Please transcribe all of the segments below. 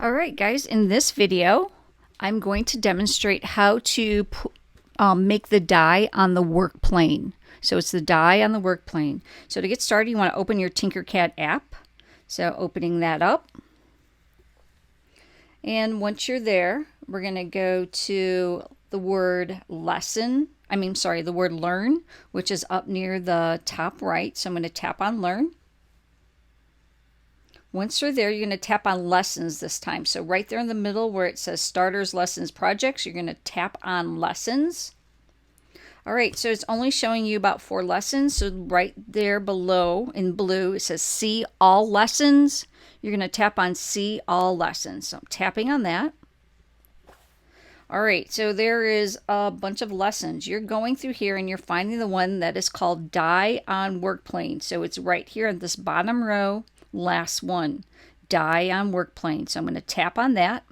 Alright guys, in this video I'm going to demonstrate how to make the die on the work plane. So it's the die on the work plane. So to get started, you want to open your Tinkercad app. So opening that up. And once you're there, we're going to go to the word the word learn, which is up near the top right. So I'm going to tap on learn. Once you're there, you're going to tap on lessons this time. So right there in the middle where it says starters, lessons, projects, you're going to tap on lessons. All right, so it's only showing you about 4 lessons. So right there below in blue, it says see all lessons. You're going to tap on see all lessons. So I'm tapping on that. All right, so there is a bunch of lessons. You're going through here and you're finding the one that is called die on work plane. So it's right here in this bottom row. Last one, die on work plane. So I'm going to tap on that.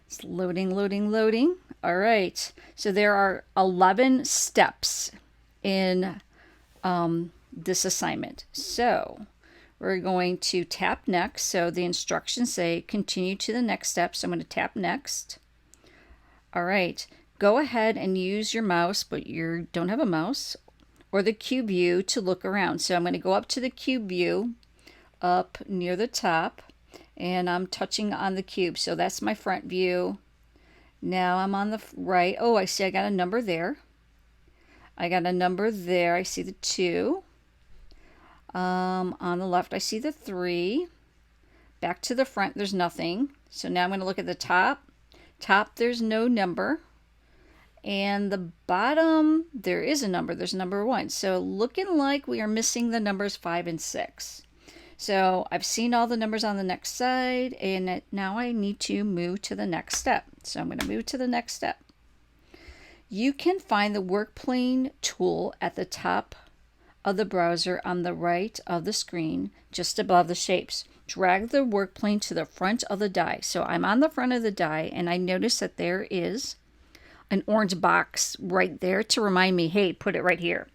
It's loading, loading, loading. All right. So there are 11 steps in this assignment. So we're going to tap next. So the instructions say continue to the next step. So I'm going to tap next. All right. Go ahead and use your mouse, but you don't have a mouse, or the cube view to look around. So I'm going to go up to the cube view up near the top, and I'm touching on the cube. So that's my front view. Now I'm on the right. Oh, I see I got a number there. I got a number there. I see the 2. On the left, I see the 3. Back to the front, there's nothing. So now I'm going to look at the top. Top, there's no number. And the bottom, there is a number. There's number 1. So looking like we are missing the numbers 5 and 6. So I've seen all the numbers on the next side, and now I need to move to the next step. So I'm going to move to the next step. You can find the work plane tool at the top of the browser on the right of the screen, just above the shapes. Drag the work plane to the front of the die. So I'm on the front of the die, and I notice that there is an orange box right there to remind me, hey, put it right here.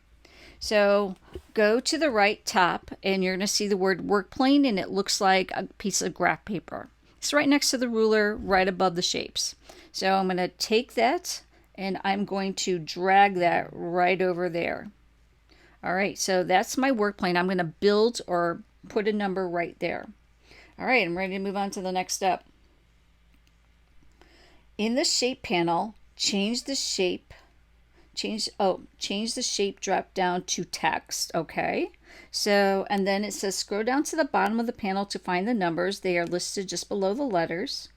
So go to the right top and you're going to see the word work plane, and it looks like a piece of graph paper. It's right next to the ruler, right above the shapes. So I'm going to take that and I'm going to drag that right over there. All right, so that's my work plane. I'm going to build or put a number right there. All right, I'm ready to move on to the next step. In the shape panel, change the shape drop down to text. Okay, so and then it says scroll down to the bottom of the panel to find the numbers. They are listed just below the letters,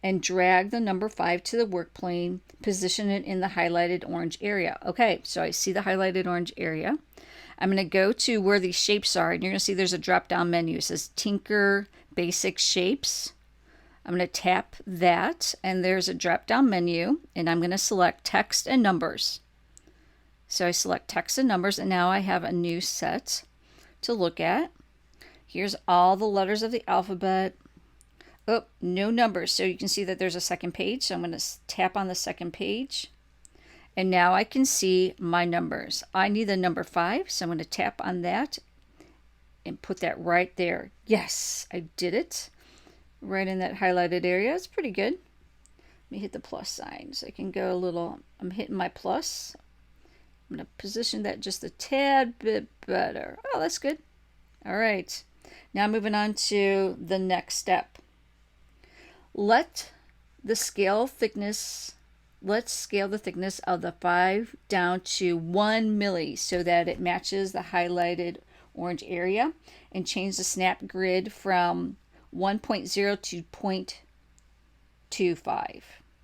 and drag the number 5 to the work plane. Position it in the highlighted orange area. Okay, so I see the highlighted orange area. I'm going to go to where these shapes are, and you're going to see there's a drop down menu. It says Tinker Basic Shapes. I'm going to tap that, and there's a drop-down menu, and I'm going to select text and numbers. So I select text and numbers, and now I have a new set to look at. Here's all the letters of the alphabet. Oh, no numbers. So you can see that there's a second page. So I'm going to tap on the second page, and now I can see my numbers. I need the number 5, so I'm going to tap on that and put that right there. Yes, I did it. Right in that highlighted area. It's pretty good. Let me hit the plus sign so I can go a little. I'm hitting my plus. I'm going to position that just a tad bit better. Oh, that's good. All right. Now moving on to the next step. Let's scale the thickness of the 5 down to 1 milli so that it matches the highlighted orange area, and change the snap grid from 1.0 to 0.25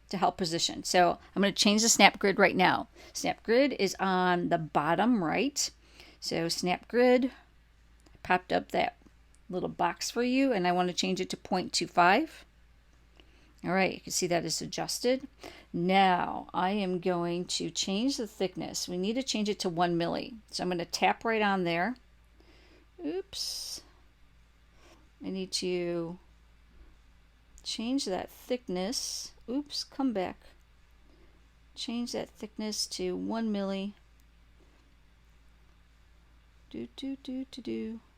to help position. So I'm going to change the snap grid right now. Snap grid is on the bottom right. So snap grid, popped up that little box for you, and I want to change it to 0.25. All right, you can see that is adjusted. Now I am going to change the thickness. We need to change it to 1 milli. So I'm going to tap right on there. Oops. I need to change that thickness. Oops, come back. Change that thickness to 1 milli.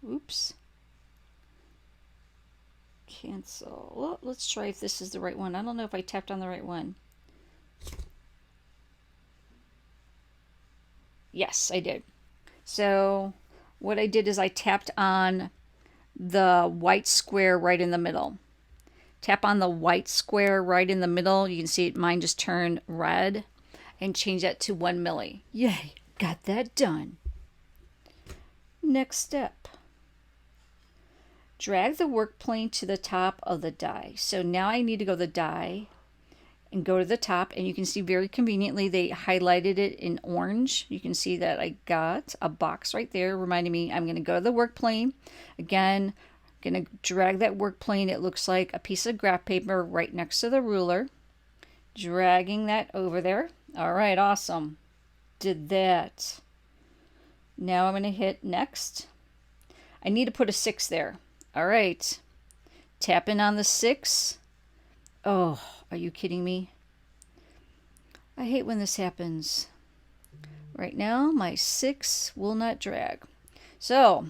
Oops. Cancel. Well, let's try if this is the right one. I don't know if I tapped on the right one. Yes, I did. So what I did is I tapped on the white square right in the middle. Tap on the white square right in the middle. You can see mine just turned red, and change that to 1 milli. Yay, got that done. Next step. Drag the work plane to the top of the die. So now I need to go to the die and go to the top, and you can see very conveniently they highlighted it in orange. You can see that I got a box right there reminding me I'm going to go to the work plane. Again, I'm going to drag that work plane. It looks like a piece of graph paper right next to the ruler. Dragging that over there. All right, awesome. Did that. Now I'm going to hit next. I need to put a 6 there. All right. Tapping on the 6. Oh, are you kidding me? I hate when this happens. Right now, my 6 will not drag. So,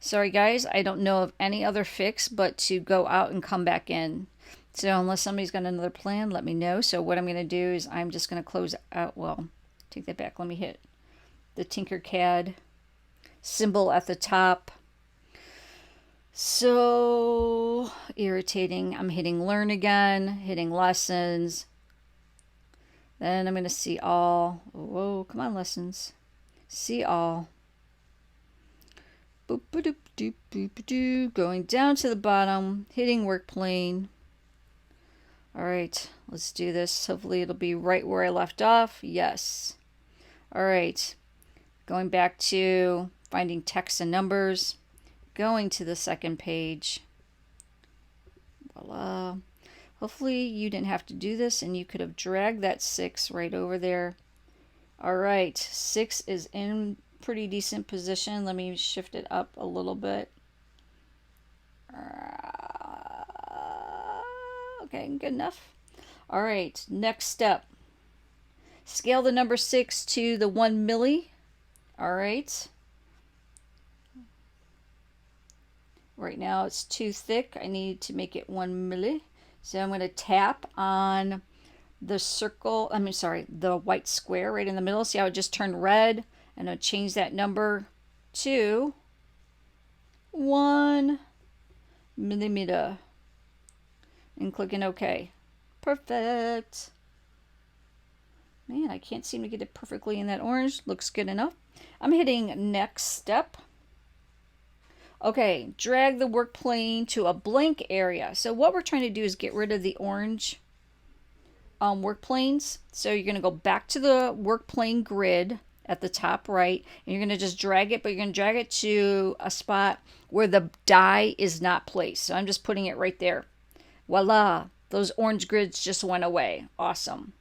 sorry guys, I don't know of any other fix but to go out and come back in. So unless somebody's got another plan, let me know. So what I'm going to do is I'm just going to close out. Well, take that back. Let me hit the Tinkercad symbol at the top. So irritating. I'm hitting learn again, hitting lessons. Then I'm going to see all. Whoa, come on, lessons. See all. Boop, boop, doop, doop, doop, going down to the bottom, hitting work plane. All right, let's do this. Hopefully it'll be right where I left off. Yes. All right, going back to finding text and numbers, going to the second page. Voila. Hopefully you didn't have to do this and you could have dragged that 6 right over there. All right, 6 is in pretty decent position. Let me shift it up a little bit. Okay, good enough. All right, next step. Scale the number 6 to the 1 milli. All right. Right now it's too thick. I need to make it 1 milli. So I'm going to tap on the circle, the white square right in the middle. See how it just turned red? And I'll change that number to 1 millimeter. And clicking OK. Perfect. Man, I can't seem to get it perfectly in that orange. Looks good enough. I'm hitting next step. Okay, drag the work plane to a blank area. So what we're trying to do is get rid of the orange work planes. So you're going to go back to the work plane grid at the top right, and you're going to just drag it, but you're going to drag it to a spot where the die is not placed. So I'm just putting it right there. Voila, those orange grids just went away. Awesome.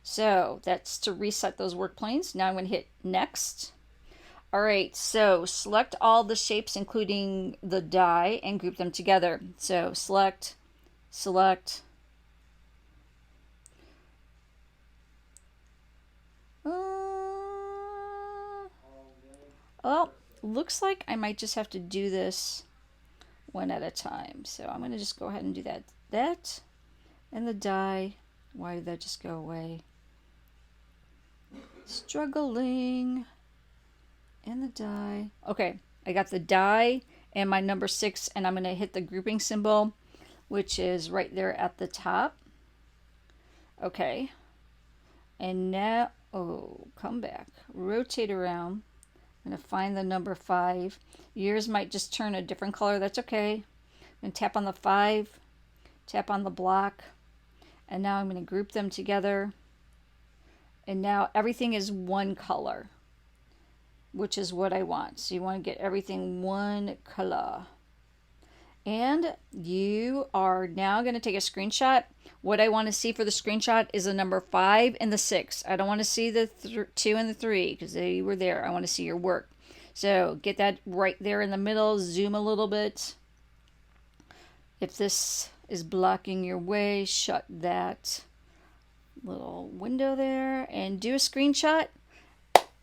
So that's to reset those work planes. Now I'm going to hit next. All right, so select all the shapes, including the die, and group them together. So select. Well, looks like I might just have to do this one at a time. So I'm going to just go ahead and do that. That and the die. Why did that just go away? Struggling. And the die. Okay, I got the die and my number 6, and I'm going to hit the grouping symbol, which is right there at the top. Okay. And now, come back. Rotate around. I'm going to find the number 5. Yours might just turn a different color. That's okay. I'm going to tap on the 5, tap on the block, and now I'm going to group them together. And now everything is one color, which is what I want. So you want to get everything one color. And you are now going to take a screenshot. What I want to see for the screenshot is the number 5 and the 6. I don't want to see the 2 and the 3 because they were there. I want to see your work. So get that right there in the middle. Zoom a little bit. If this is blocking your way, shut that little window there and do a screenshot.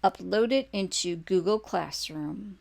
Upload it into Google Classroom.